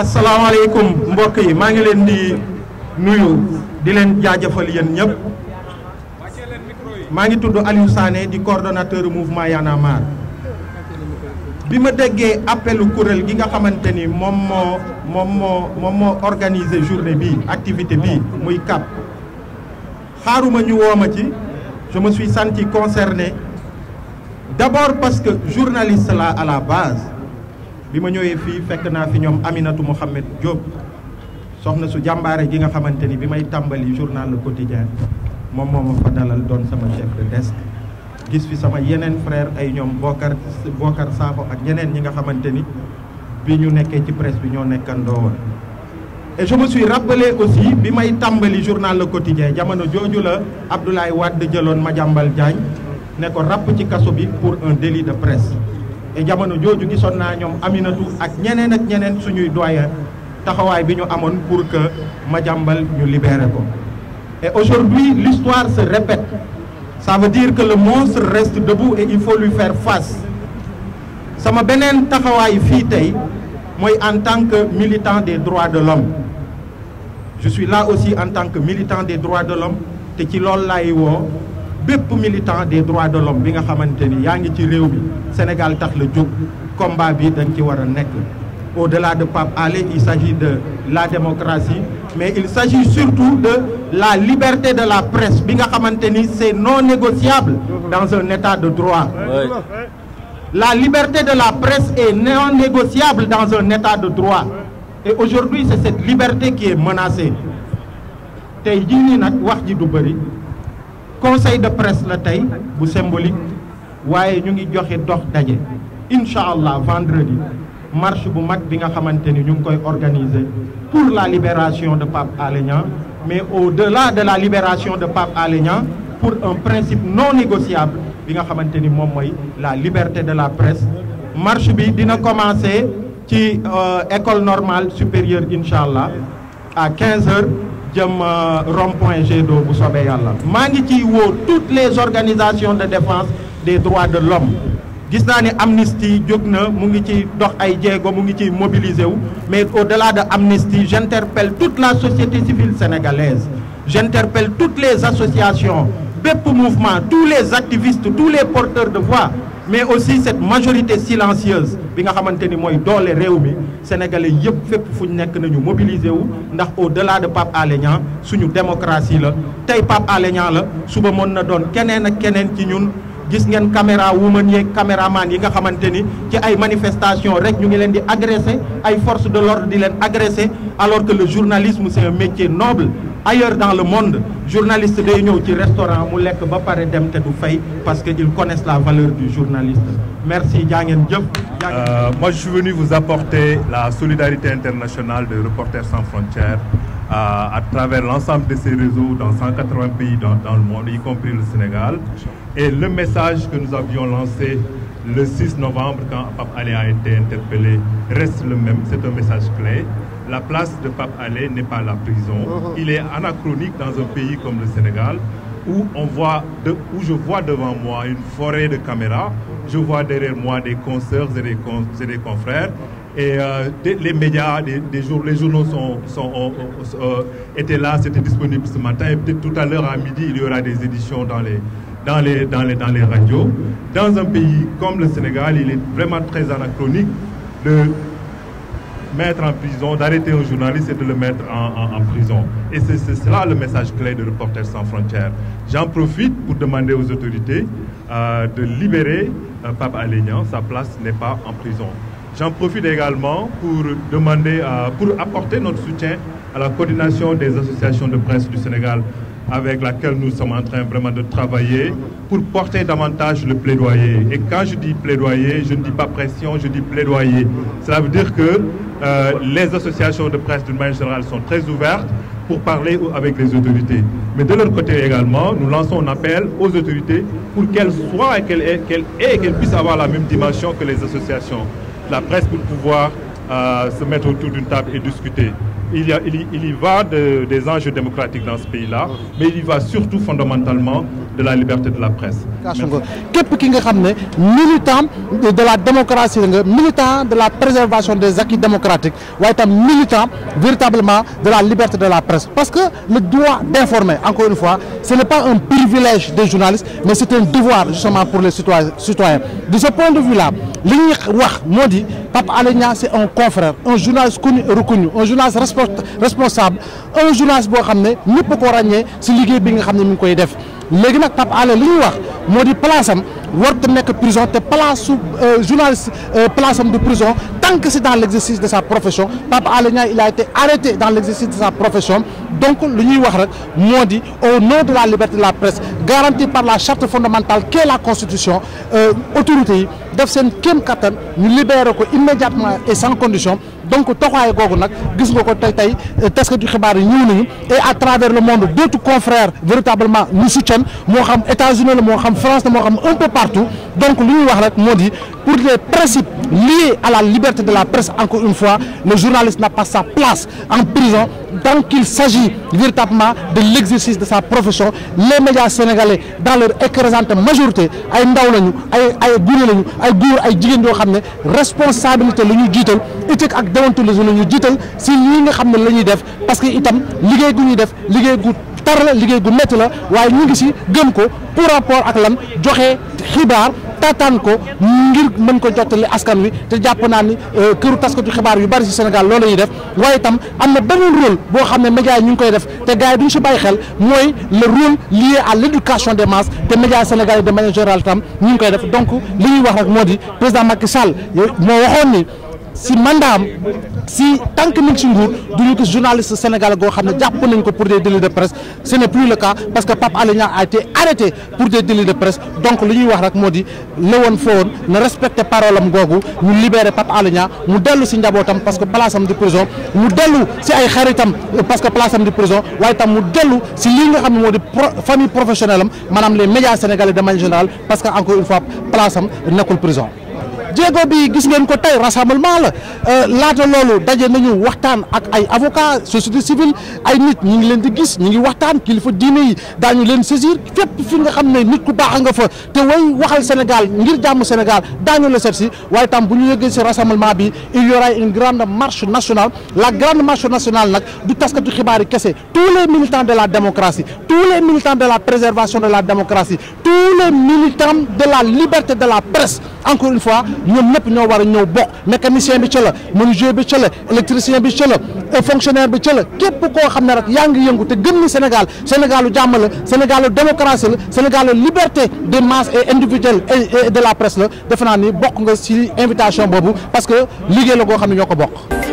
asalaamaaleykum mbokk yi maa ngi leen di nuyu di leen jaajëfal yéen ñëpp maa ngi tudd Aliou Sané di coordonnateur mouvement Y'en a marre bi ma déggee appelu kuréel gi nga xamante ni moom moo organiser journée bi activité bi muy CAP xaaruma ñu woo ma ci je me suis senti concerné d'abord parce que journaliste la à la base bi ma ñëwee fii fekk naa fi ñoom Aminatou Mohamed Diop soxna su jàmbaare gi nga xamante ni bi may tàmbali journal Le Quotidien moom moo ma fa dalal doon sama chef de desk gis fi sama yeneen frère ay ñoom Bokar Sakho ak ñeneen ñi nga xamante ni bi ñu nekkee ci presse bi ñoo nekkandoo woon et je me suis rappelé aussi bi may tàmbali journal Le Quotidien jamono jooju la Abdoulaye Wade jëloon Madiambal Diagne ne ko ràpp ci kaso bi pour un délit de presse et jamono jooju gisoon naa ñoom Aminatou ak ñeneen suñuy doyen taxawaay bi ñu amoon pour que Madiambal ñu libéré ko et aujourd'hui l'histoire se répète ça veut dire que le monstre reste debout et il faut lui faire face sama beneen taxawaay fii tey mooy en tant que militant des droits de l'homme je suis là aussi en tant que militant des droits de l'homme te ci loolu laay woo bépp militant des droits de l'homme bi nga xamante ni yaa ngi ci réew mi Sénégal tax la jóg combat bi dañ ci war a nekk au-delà de Pape Alé il s'agit de la démocratie mais il s'agit surtout de la liberté de la presse bi nga xamante ni c'est non négociable dans un état de droit la liberté de la presse est non négociable dans un état de droit et aujourd'hui c'est cette liberté qui est menacée tey jii nii nag wax ji du bëri conseil de presse la tey bu symbolique waaye ñu ngi joxe dox daje incha allah vendredi marche bu mag bi nga xamante ni ñu ngi koy organiser pour la libération de Pape Alé Niang mais au-delà de la libération de Pape Alé Niang pour un principe non négociable bi nga xamante ni moom mooy la liberté de la presse marche bi dina commencer ci école normale supérieure incha allah à 15 heures jëm rond-point Jet d'eau bu soobee yàlla maa ngi ciy woo toutes les organisations de défense des droits de l'homme gis naa ne Amnesty jóg na mu ngi ci dox ay jéego mu ngi ciy mobiliser wu mais au-delà de Amnesty j'interpelle toute la société civile sénégalaise j'interpelle toutes les associations bépp mouvement tous les activistes tous les porteurs de voix mais aussi cette majorité silencieuse bi nga xamante ni mooy doole réew mi sénégalais yëpp fépp fu ñu nekk nañu mobiliser wu ndax au-delà de Pape Alé Niang suñu démocratie la tey Pape Alé Niang la suba mën na doon keneen ak keneen ci ñun gis ngeen caméra woman yeeg caméraman yi nga xamante ni ci ay manifestation rek ñu ngi leen di agresser ay forces de l'ordre di leen agresser alors que le journalisme c'est un métier noble ailleurs dans le monde journaliste day ñëw ci restaurant mu lekk ba pare dem te du fay parce que ils connaissent la valeur du journaliste merci jaa ngeen jëf. Moi je suis venu vous apporter la solidarité internationale de Reporters sans frontières à travers l'ensemble de ces réseaux dans 180 pays dans le monde y compris le Sénégal et le message que nous avions lancé le 6 novembre quand Pape Alé a été interpellé reste le même, c'est un message clé. La place de Pape Alé n'est pas la prison. Il est anachronique dans un pays comme le Sénégal où je vois devant moi une forêt de caméras, je vois derrière moi des consoeurs et des confrères et les médias, les journaux étaient là, c'était disponible ce matin et peut-être tout à l'heure à midi il y aura des éditions dans les radios. Dans un pays comme le Sénégal, il est vraiment très anachronique de mettre en prison, d'arrêter un journaliste et de le mettre en prison. Et c'est cela le message clé de Reporters sans frontières. J'en profite pour demander aux autorités de libérer Pape Alé Niang, sa place n'est pas en prison. J'en profite également pour demander, pour apporter notre soutien à la coordination des associations de presse du Sénégal avec laquelle nous sommes en train vraiment de travailler pour porter davantage le plaidoyer. Et quand je dis plaidoyer, je ne dis pas pression, je dis plaidoyer. Cela veut dire que les associations de presse d'une manière générale sont très ouvertes pour parler avec les autorités. Mais de leur côté également, nous lançons un appel aux autorités pour qu'elles soient et qu'elles puissent avoir la même dimension que les associations. La presse pour pouvoir se mettre autour d'une table et discuter. Il y va des enjeux démocratiques dans ce pays-là, mais il y va surtout fondamentalement de la liberté de la presse. képp ki nga xam ne militant de la démocratie nga militant de la préservation des acquis démocratiques waaye itam militant véritablement de la liberté de la presse parce que le droit d'informer encore une fois ce n'est pas un privilège des journalistes mais c'est un devoir justement pour les citoyens de ce point de vue là li ñuy wax moo di Pape Alé Niang c'est un confrère un journaliste connu et reconnu un journaliste responsable un journaliste boo xam ne ñëpp ko ràññee si liggéey bi nga xam ne mi ngi koy def léegi nag Pape Alé li ñuy wax moo di place am warut nekk prison te place su journaliste place am de prison tant que c'est dans l'exercice de sa profession Pape Alé Niang il a été arrêté dans l'exercice de sa profession donc li ñuy wax rek moo di au nom de la liberté de la presse garantie par la charte fondamentale qu'est la constitution autorités yi def seen kéem kattan ñu libérer ko immédiatement et sans condition donc toxaay googu nag gis nga ko tey taskatu xibaar yi ñëw nañu et à travers le monde d'autres confrères véritablement nous soutiennent moo xam États-Unis la moo xam France la moo xam un peu partout donc li ñuy wax rek moo di pour les principes liés à la liberté de la presse encore une fois le journaliste n'a pas sa place en prison tant qu'il s'agit véritablement de l'exercice de sa profession les médias sénégalais dans leur écrasante majorité ay ndaw lañu ay gune lañu ay góor ay jigéen yoo xam ne responsabilité la ñuy jiital éthique ak déontologie la ñuy jiital si lii nga xam ne la ñuy def parce que itam liggéey gu ñuy def liggéey gu tar la liggéey gu métti la waaye ñu ngi si gëm ko pour rapport ak lan joxe xibaar taataan ko ngir mën ko jottali askan wi te jàpp naa ni këru taskatu xibaar yu bari ci Sénégal loolu la ñuy def waaye itam am na beneen rôle boo xam ne médias yi ñu ngi koy def te gars yi duñ ci bàyyi xel mooy le rôle lié à l'éducation des masses te médias sénégalais de manière générale tam ñu ngi koy def donc li ñuy wax rek moo di président Macky Sall moo waxoon ni si mandaam si tant que mi ngi si nguur du ñu gis journaliste sénégalais goo xam ne jàpp nañ ko pour des délits de presse ce n'est plus le cas parce que Pape Alé Niang a été arrêté pour des délits de presse donc li ñuy wax rek moo di lëwoon fa woon na respecté parole am googu ñu libéré Pape Alé Niang mu dellu si njabootam parce que place am de prison mu dellu si ay xaritam parce que place am de prison waaye tam mu dellu si lii nga xam ne moo di famille professionnelle am maanaam les médias sénégalais de manière générale parce que encore une fois place am nekkul prison. jéego bi gis ngeen ko tey rassemblement la laata loolu daje nañu waxtaan ak ay avocats société civile ay nit ñi ngi leen di gis ñi ngi waxtaan kilifa diine yi daañu leen saisir fépp fi nga xam ne nit ku baax nga fa te way waxal Sénégal ngir jàmm Sénégal daañu la seet si waaye tam bu ñu yëggee si rassemblement bi il y aura une grande marche nationale la grande marche nationale nag du taskatu xibaar yi kese tous les militants de la démocratie tous les militants de la préservation de la démocratie tous les militants de la liberté de la presse encore une fois ñoom ñëpp ñoo war a ñëw bokk mécanicien bi ca la menuisier bi ca la électricien bi ca la fonctionnaire bi ca la képp koo xam ne rek yaa ngi yëngu te gëm ni Sénégal Sénégalu jàmm la Sénégalu démocratie la Sénégalu liberté des masses et individuelle et de la presse la defe naa ni bokk nga ci invitation boobu parce que liggéey la goo xam ne ñoo ko bokk.